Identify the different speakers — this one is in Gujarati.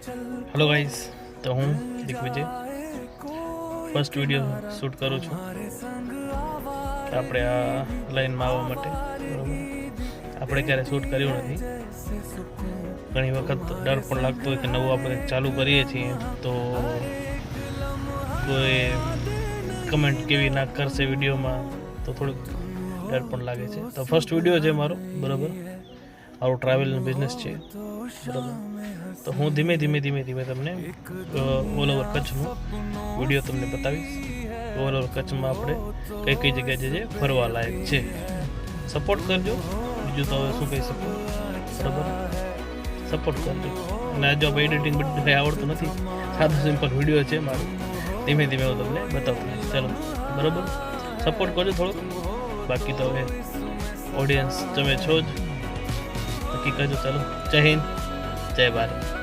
Speaker 1: हेलो गाइस, तो हूँ दिग्विजय फर्स्ट विडियो शूट करूँ छूँ कि આપણે આ લાઈનમાં આવવા માટે બરાબર. આપણે ક્યારે શૂટ કર્યું નથી. ઘણી વખત ડર પણ લાગતો હોય કે નવું આપણે ચાલુ કરીએ છીએ તો કોઈ કમેન્ટ કેવી ના કરશે વિડીયોમાં, તો થોડુંક ડર પણ લાગે છે. તો ફર્સ્ટ વિડીયો છે મારો, બરાબર. મારું ટ્રાવેલનો બિઝનેસ છે, બરાબર. તો હું ધીમે ધીમે તમને ઓલ ઓવર કચ્છનું વિડીયો તમને બતાવીશ. ઓલ ઓવર કચ્છમાં આપણે કઈ જગ્યાએ જે ફરવા લાયક છે. સપોર્ટ કરજો, બીજું તો હવે શું કહી શકું, બરાબર. સપોર્ટ કરજો. અને જો એડિટિંગ બધું કંઈ આવડતું નથી, સાદું સિમ્પલ વિડીયો છે મારું. ધીમે હું તમને બતાવતો રહીશ. ચાલો, બરાબર. સપોર્ટ કરજો થોડુંક. બાકી તો હવે ઓડિયન્સ તમે છો જ, નક્કી કરજો. ચાલો, જય હિન્દ, જય ભારત.